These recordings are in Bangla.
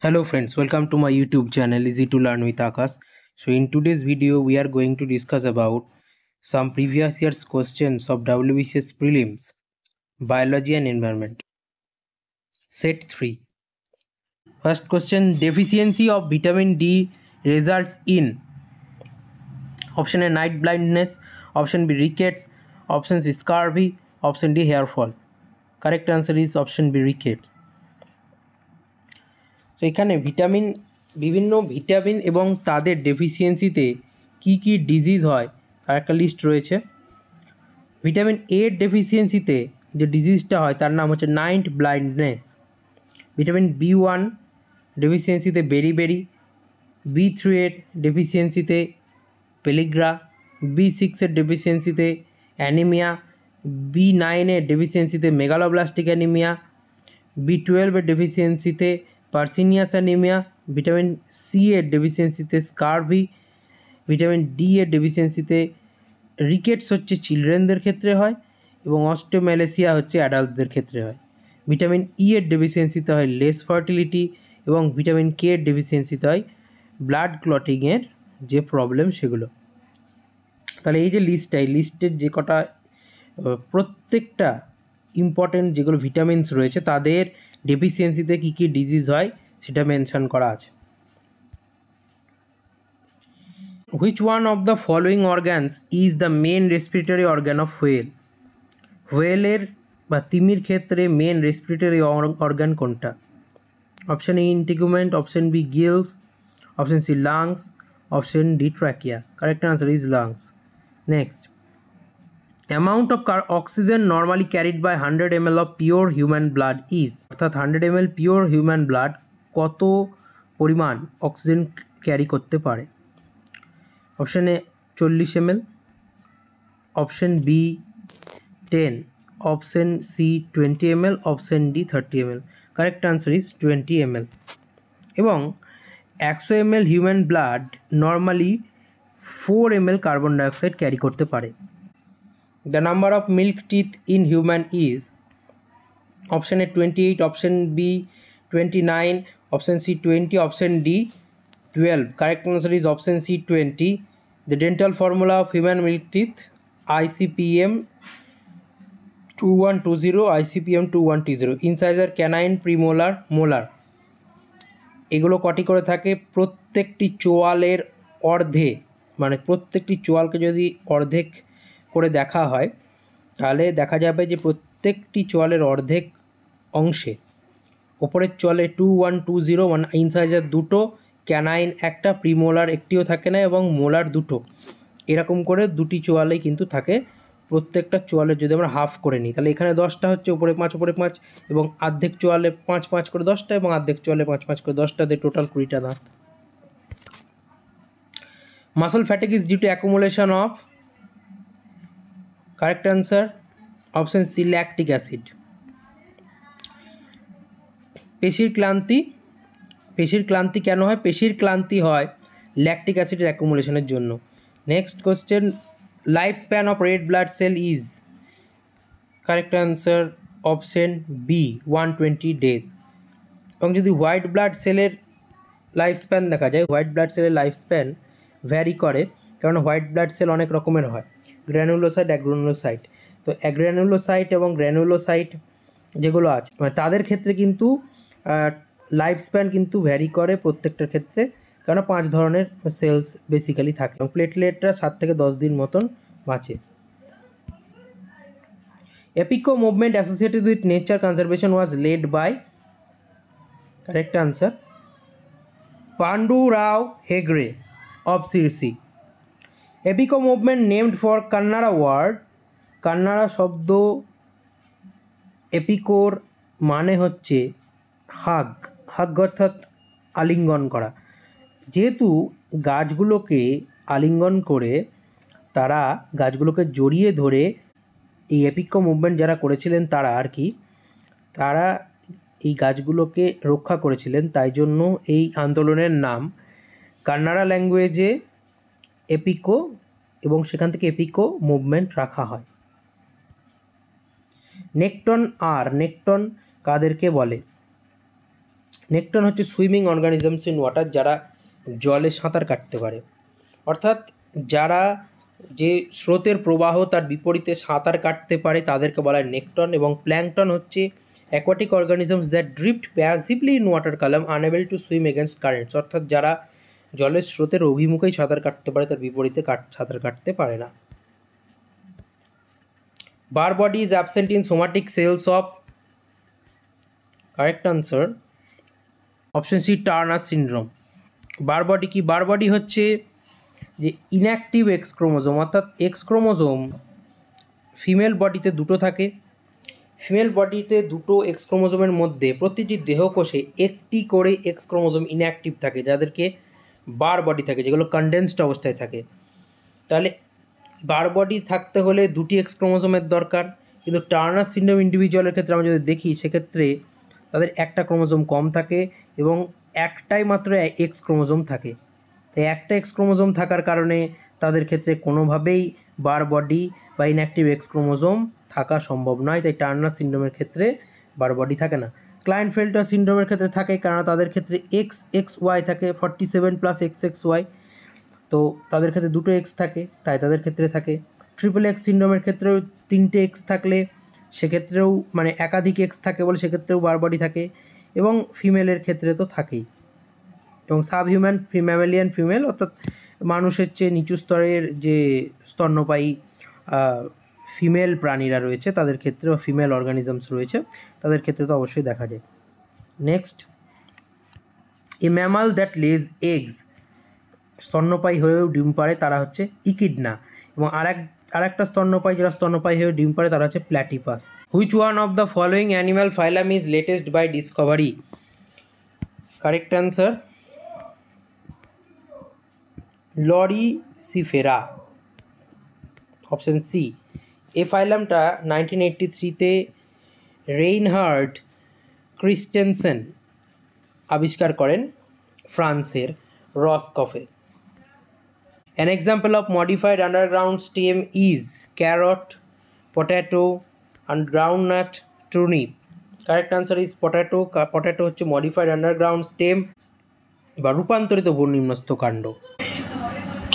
Hello friends, welcome to my YouTube channel Easy to Learn with Akash. So in today's video we are going to discuss about some previous year's questions of WBCS prelims, biology and environment. Set 3. First question, deficiency of vitamin D results in option A night blindness, option B rickets, option C scurvy, option D hair fall. Correct answer is option B rickets. তো এখানে বিভিন্ন ভিটামিন এবং তাদের ডেফিসিয়েন্সিতে কি কি ডিজিজ হয় তার একটা লিস্ট রয়েছে। ভিটামিন এ ডেফিসিয়েন্সিতে যে ডিজিজটা হয় তার নাম হচ্ছে নাইট ব্লাইন্ডনেস। ভিটামিন B1 ডেফিসিয়েন্সিতে বেরিবেরি, B3 এর ডেফিসিয়েন্সিতে পেলিগ্রা, B6 এর ডেফিসিয়েন্সিতে অ্যানিমিয়া, B9 এর ডেফিসিয়েন্সিতে মেগালোব্লাস্টিক অ্যানিমিয়া, B12 এর ডেফিসিয়েন্সিতে পার্সিনিয়াস অ্যানিমিয়া, ভিটামিন সি এর ডেফিসিয়েন্সিতে স্কারভি, ভিটামিন ডি এর ডেফিসিয়েন্সিতে রিকেটস হচ্ছে চিলড্রেনদের ক্ষেত্রে হয় এবং অস্টিওম্যালেসিয়া হচ্ছে অ্যাডাল্টদের ক্ষেত্রে হয়। ভিটামিন ই এর ডেফিসিয়েন্সিতে হয় লেস ফার্টিলিটি এবং ভিটামিন কে এর ডেফিসিয়েন্সিতে হয় ব্লাড ক্লটিংয়ের যে প্রবলেম সেগুলো। তাহলে এই যে লিস্টটা, এই লিস্টের যে কটা প্রত্যেকটা ইম্পর্টেন্ট যেগুলো ভিটামিনস রয়েছে তাদের ডেফিসিয়েন্সিতে কী কী ডিজিজ হয় সেটা মেনশন করা আছে। Which one of the following organs is the main respiratory organ of whale? হোয়েলের বা তিমির ক্ষেত্রে মেন রেসপিরেটরি অর্গ্যান কোনটা? Option A integument, option B gills, option C lungs, option D trachea. Correct answer is lungs. Next, amount of oxygen normally carried by 100 ml of pure human blood is, অর্থাৎ 100 ml পিওর হিউম্যান ব্লাড কত পরিমাণ অক্সিজেন ক্যারি করতে পারে? Option A 40 ml, option B 10, option C 20 ml, option D 30 ml। Correct answer is 20 ml। এবং 100 ml human blood normally 4 ml carbon dioxide carry করতে পারে। The number of milk teeth in human is option A 28, option B 29, option C 20, option D 12. Correct answer is option C 20. The dental formula of human milk teeth ICPM 2120, ICPM 2120. Incisor, canine, premolar, molar. এগুলো কটি করে থাকে? প্রত্যেকটি চোয়ালের অর্ধে, মানে প্রত্যেকটি চোয়ালকে যদি অর্ধেক করে দেখা হয় তাহলে দেখা যাবে যে প্রত্যেকটি চোয়ালের অর্ধেক অংশে ওপরের চোয়ালে 2120 মানে ইনসাইজার দুটো, ক্যানাইন একটা, প্রিমোলার একটিও থাকে না এবং মোলার দুটো, এরকম করে দুটি চোয়ালেই কিন্তু থাকে। প্রত্যেকটা চোয়ালের যদি আমরা হাফ করে নিই তাহলে এখানে 10টা হচ্ছে, উপরে 5 উপরে 5, এবং অর্ধেক চোয়ালে 5 5 করে 10টা এবং অর্ধেক চোয়ালে 5 5 করে 10টা, দিয়ে টোটাল 20টা দাঁত। Muscle fatigue is due to accumulation of, correct answer option C lactic acid. পেশির ক্লান্তি কেন হয়? পেশির ক্লান্তি হয় ল্যাকটিক অ্যাসিডের অ্যাকুমুলেশনের জন্য। Next question, life span of red blood cell is, correct answer option B 120 days। এবং যদি হোয়াইট ব্লাড সেলের লাইফ স্প্যান দেখা যায়, হোয়াইট ব্লাড সেলের লাইফ স্প্যান ভ্যারি করে, কারণ হোয়াইট ব্লাড সেল অনেক রকমের হয়, গ্র্যানুলোসাইট, অ্যাগ্রানুলোসাইট। তো অ্যাগ্রানুলোসাইট এবং গ্র্যানুলোসাইট যেগুলো আছে মানে তাদের ক্ষেত্রে কিন্তু লাইফ স্প্যান কিন্তু ভ্যারি করে প্রত্যেকটার ক্ষেত্রে, কারণ 5 ধরনের সেলস বেসিক্যালি থাকে এবং প্লেটলেটরা 7 থেকে 10 দিন মতন বাঁচে। Appiko movement associated with nature conservation was led by, correct answer Pandu Rao Hegde of Sirsi. Appiko movement named for Kannada word, Kannada শব্দ এপিকোর মানে হচ্ছে হাগ অর্থাৎ আলিঙ্গন করা। যেহেতু গাছগুলোকে আলিঙ্গন করে তারা গাছগুলোকে জড়িয়ে ধরে এই এপিকো মুভমেন্ট যারা করেছিলেন তারা আর কি, তারা এই গাছগুলোকে রক্ষা করেছিলেন, তাই জন্য এই আন্দোলনের নাম কান্নাড়া ল্যাঙ্গুয়েজে এপিকো, এবং সেখান থেকে এপিকো মুভমেন্ট রাখা হয়। নেকটন কাদেরকে বলে? নেকটন হচ্ছে সুইমিং অর্গানিজমস ইন ওয়াটার, যারা জলে সাঁতার কাটতে পারে, অর্থাৎ যারা যে স্রোতের প্রবাহ তার বিপরীতে সাঁতার কাটতে পারে তাদেরকে বলা হয় নেকটন। এবং প্ল্যাঙ্কটন হচ্ছে aquatic organisms that drift passively in water column unable to swim against currents, অর্থাৎ যারা জলের স্রোতের অভিমুখেই সাঁতার কাটতে পারে, তার বিপরীতে সাঁতার কাটতে পারে না। Barr body is absent in somatic cells of, correct answer option C Turner syndrome. Barr body কি? বার বডি হচ্ছে যে ইনঅ্যাক্টিভ এক্স ক্রোমোজোম, অর্থাৎ এক্স ক্রোমোজোম ফিমেল বডিতে দুটো থাকে। ফিমেল বডিতে দুটো এক্স ক্রোমোজোমের মধ্যে প্রতিটি দেহকোষে একটি করে এক্স ক্রোমোজোম ইনঅ্যাক্টিভ থাকে, যাদেরকে বার বডি থাকে, যেগুলো কনডেন্সড অবস্থায় থাকে। তাহলে বার বডি থাকতে হলে দুটি এক্স ক্রোমোজোমের দরকার, কিন্তু টার্নার সিনড্রোম ইন্ডিভিজুয়ালের ক্ষেত্রে আমরা যদি দেখি সেক্ষেত্রে তাদের একটা ক্রোমোজোম কম থাকে এবং একটাই মাত্র এক্স ক্রোমোজোম থাকে। তাই একটা এক্স ক্রোমোজোম থাকার কারণে তাদের ক্ষেত্রে কোনোভাবেই বার বডি বা ইনঅ্যাক্টিভ এক্স ক্রোমোজোম থাকা সম্ভব নয়। তাই টার্নার সিনড্রোমের ক্ষেত্রে বার বডি থাকে না। ক্লাইনফেল্টার সিনড্রোমের ক্ষেত্রে থাকে, কারণ তাদের ক্ষেত্রে XXY থাকে 47 + XXY, তো তাদের ক্ষেত্রে দুটো এক্স থাকে, তাই তাদের ক্ষেত্রে থাকে। ট্রিপল এক্স সিনড্রোমের ক্ষেত্রেও তিনটে এক্স থাকলে সেক্ষেত্রেও মানে একাধিক এক্স থাকে বলে সেক্ষেত্রেও বার বডি থাকে, এবং ফিমেলের ক্ষেত্রে তো থাকেই। এবং সাবহিউম্যান ম্যামালিয়ান ফিমেল, অর্থাৎ মানুষের চেয়ে নিচু স্তরের যে স্তন্যপায়ী ফিমেল প্রাণীরা রয়েছে তাদের ক্ষেত্রে, বা ফিমেল অর্গানিজমস রয়েছে তাদের ক্ষেত্রে তো অবশ্যই দেখা যায়। নেক্সট, এ ম্যামাল দ্যাট লেজ এগস, স্তন্যপায়ী হয়েও ডিম পাড়ে, তারা হচ্ছে ইকিডনা। এবং আরেকটা স্তন্যপায়ী যারা স্তন্যপায়ী হয়ে ডিম পাড়ে তারা হচ্ছে platypus. Which one of the following animal phylum is latest by discovery? Correct answer Loricifera, option C. এই ফাইলামটা 1983-তে রেইনহার্ড ক্রিস্টেনসেন আবিষ্কার করেন ফ্রান্সের রসকফে। An example of modified underground stem is carrot, potato and groundnut turnip. Correct answer is potato. Potato হচ্ছে modified underground stem বা রূপান্তরিত ভূনিম্নস্থ কাণ্ড।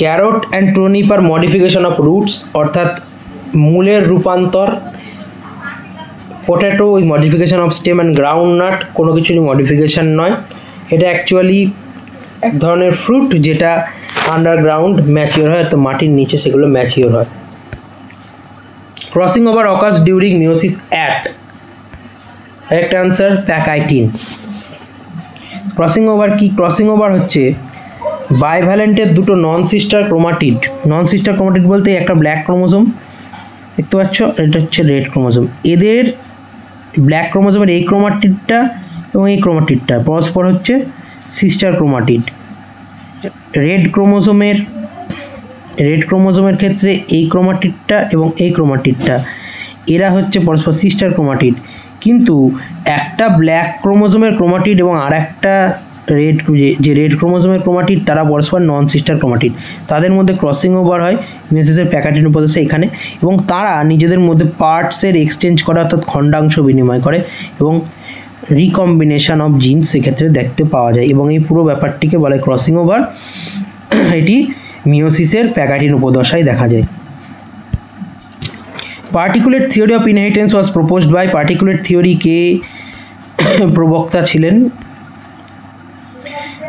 Carrot and turnip are modification of roots, অর্থাৎ মূলের রূপান্তর। পোট্যাটো ওই modification of stem, and groundnut কোনো কিছুরই মডিফিকেশান নয়। এটা অ্যাকচুয়ালি এক ধরনের ফ্রুট যেটা আন্ডারগ্রাউন্ড ম্যাচিওর হয়, তো মাটির নিচে সেগুলো ম্যাচিওর হয়। Crossing over occurs during meiosis at, correct answer pachytene. Crossing over কি? ক্রসিং ওভার হচ্ছে বাইভ্যালেন্টের দুটো নন সিস্টার ক্রোমাটিড। নন সিস্টার ক্রোমাটিড বলতে একটা ব্ল্যাক ক্রোমোজোম দেখতে পাচ্ছ, এটা হচ্ছে রেড ক্রোমোজোম। এদের ব্ল্যাক ক্রোমোজোমের এই ক্রোমাটিডটা এবং এই ক্রোমাটিডটা পরস্পর হচ্ছে সিস্টার ক্রোমাটিড। রেড ক্রোমোজোমের ক্ষেত্রে এই ক্রোমাটিডটা এবং এই ক্রোমাটিডটা এরা হচ্ছে পরস্পর সিস্টার ক্রোমাটিড, কিন্তু একটা ব্ল্যাক ক্রোমোজোমের ক্রোমাটিড এবং আর একটা রেড ক্রোমোজোমের ক্রোমাটিড তারা পরস্পর নন সিস্টার ক্রোমাটিড। তাদের মধ্যে ক্রসিং ওভার হয় মিওসিসের প্যাকাইটিন উপদেশে এখানে, এবং তারা নিজেদের মধ্যে পার্টসের এক্সচেঞ্জ করে, অর্থাৎ খণ্ডাংশ বিনিময় করে, এবং রিকম্বিনেশন অফ জিনস সেক্ষেত্রে দেখতে পাওয়া যায়, এবং এই পুরো ব্যাপারটিকে বলে ক্রসিং ওভার। এটি মিওসিসের প্যাকাইটিন উপদশায় দেখা যায়। Particulate theory of inheritance was proposed by, particulate theory কে প্রবক্তা ছিলেন?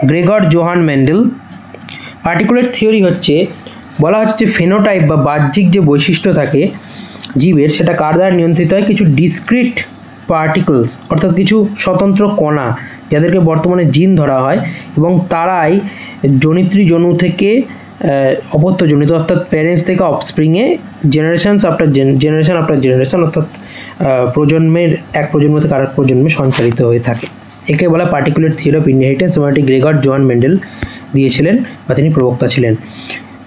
Gregor Johann Mendel. Particulate theory হচ্ছে বলা হচ্ছে যে ফেনোটাইপ বা বাহ্যিক যে বৈশিষ্ট্য থাকে জীবের, সেটা কার দ্বারা নিয়ন্ত্রিত হয়? কিছু ডিসক্রিট পার্টিকলস, অর্থাৎ কিছু স্বতন্ত্র কণা যাদেরকে বর্তমানে জিন ধরা হয়, এবং তারাই জনিত্রী জনু থেকে অপত্যজনিত, অর্থাৎ প্যারেন্টস থেকে অফস্প্রিংয়ে জেনারেশন আফটার জেনারেশন, অর্থাৎ প্রজন্মের এক প্রজন্ম থেকে আরেক প্রজন্মে সঞ্চারিত হয়ে থাকে। একে বলা পার্টিকুলেট থিওরি অফ ইনহেরিটেন্স, এবং এটি গ্রেগর জোহান মেন্ডেল দিয়েছিলেন বা তিনি প্রবক্তা ছিলেন।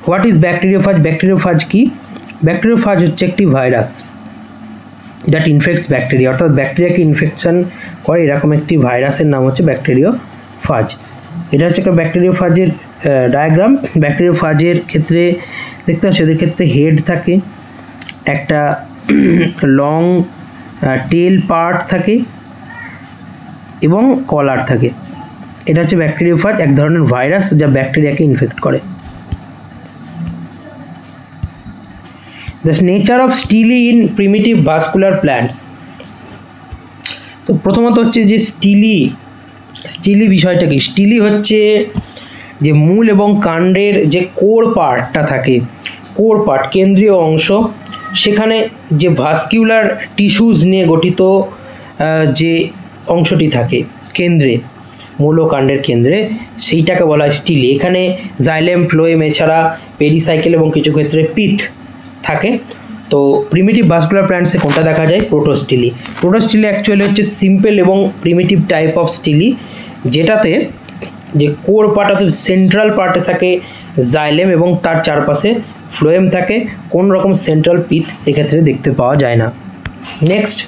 What is bacteriophage? ব্যাকটেরিওফাজ কি? ব্যাকটেরিওফাজ হচ্ছে একটি ভাইরাস দ্যাট ইনফেক্টস ব্যাকটেরিয়া, অর্থাৎ ব্যাকটেরিয়াকে ইনফেকশন করে এরকম একটি ভাইরাসের নাম হচ্ছে ব্যাকটেরিওফাজ। এটা হচ্ছে একটা ব্যাকটেরিওফাজের ডায়াগ্রাম। ব্যাকটেরিওফাজের ক্ষেত্রে দেখতে পাচ্ছি এদের ক্ষেত্রে হেড থাকে, একটা লং টেল পার্ট থাকে এবং কলার থাকে। এটা হচ্ছে ব্যাকটেরিওফাজ, এক ধরনের ভাইরাস যা ব্যাকটেরিয়াকে ইনফেক্ট করে। The nature of স্টিলি in primitive vascular plants. তো প্রথমত হচ্ছে যে স্টিলি বিষয়টা কি? স্টিলি হচ্ছে যে মূল এবং কাণ্ডের যে কোর পার্টটা থাকে, কোর পার্ট কেন্দ্রীয় অংশ, সেখানে যে ভাস্কিউলার টিস্যুজ নিয়ে গঠিত যে অংশটি থাকে কেন্দ্রে, মূল ও কাণ্ডের কেন্দ্রে, সেইটাকে বলা হয় স্টিলি। এখানে জাইলেম, ফ্লোয়েম, এছাড়া পেরিসাইকেল এবং কিছু ক্ষেত্রে পিথ থাকে। তো প্রিমিটিভ ভাস্কুলার প্ল্যান্টসে কোনটা দেখা যায়? প্রোটোস্টিলি। প্রোটোস্টিলি অ্যাকচুয়ালি হচ্ছে সিম্পল এবং প্রিমিটিভ টাইপ অফ স্টিলি, যেটাতে যে কোর পার্ট অর্থাৎ সেন্ট্রাল পার্টে থাকে জাইলেম এবং তার চারপাশে ফ্লোয়েম থাকে, কোন রকম সেন্ট্রাল পিথ এক্ষেত্রে দেখতে পাওয়া যায় না। Next,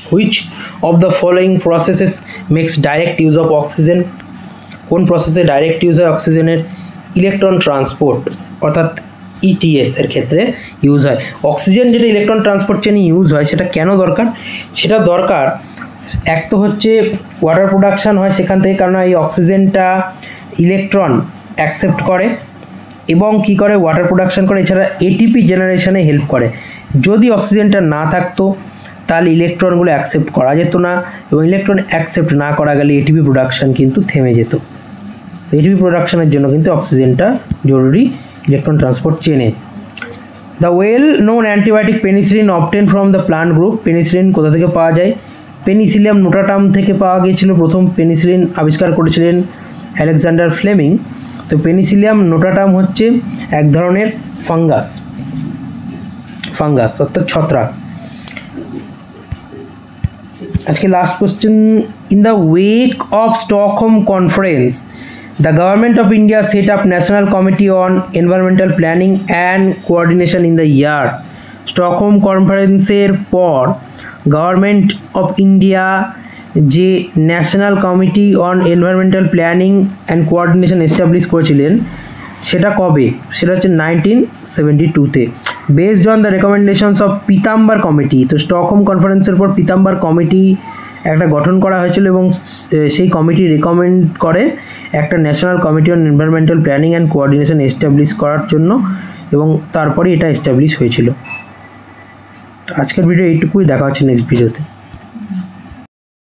which of the following processes makes direct use of oxygen? কোন প্রসেসে ডাইরেক্ট ইউজ হয় অক্সিজেনের? ইলেকট্রন ট্রান্সপোর্ট অর্থাৎ ইটিএস এর ক্ষেত্রে ইউজ হয়। অক্সিজেন যেটা ইলেকট্রন ট্রান্সপোর্ট চেনে ইউজ হয়, সেটা কেন দরকার? সেটা দরকার এক তো হচ্ছে ওয়াটার প্রোডাকশান হয় সেখান থেকে, কারণ এই অক্সিজেনটা ইলেকট্রন অ্যাকসেপ্ট করে এবং কি করে ওয়াটার প্রোডাকশান করে, এছাড়া এটিপি জেনারেশনে হেল্প করে। যদি অক্সিজেনটা না থাকতো তাহলে ইলেকট্রনগুলো অ্যাকসেপ্ট করা যেত না, এবং ইলেকট্রন অ্যাকসেপ্ট না করা গেলে এটিপি প্রোডাকশান কিন্তু থেমে যেত। তো এটিপি প্রোডাকশানের জন্য কিন্তু অক্সিজেনটা জরুরি ইলেকট্রন ট্রান্সপোর্ট চেনে। The well known antibiotic penicillin obtain from the plant group. Penicillin কোথা থেকে পাওয়া যায়? পেনিসিলিয়াম নোটাটাম থেকে পাওয়া গিয়েছিল। প্রথম পেনিসিলিন আবিষ্কার করেছিলেন আলেকজান্ডার ফ্লেমিং। তো পেনিসিলিয়াম নোটাটাম হচ্ছে এক ধরনের ফাঙ্গাস অর্থাৎ ছত্রাক। আজকে last question, in the wake of Stockholm conference the government of India set up national committee on environmental planning and coordination in the year. Stockholm কনফারেন্সের পর গভর্নমেন্ট অফ ইন্ডিয়া যে national committee on environmental planning and coordination establish করেছিলেন, সেটা কবে? সেটা হচ্ছে 1972-তে, based on the recommendations of Pitambar committee. তো স্টকহোম কনফারেন্সের পর পিতাম্বার কমিটি একটা গঠন করা হয়েছিল এবং সেই কমিটি রেকমেন্ড করে একটা national committee on environmental planning and coordination establish করার জন্য, এবং তারপরে এটা এস্টাবলিশ হয়েছিল। আজকের ভিডিও এইটুকুই, দেখা হচ্ছে নেক্সট ভিডিওতে।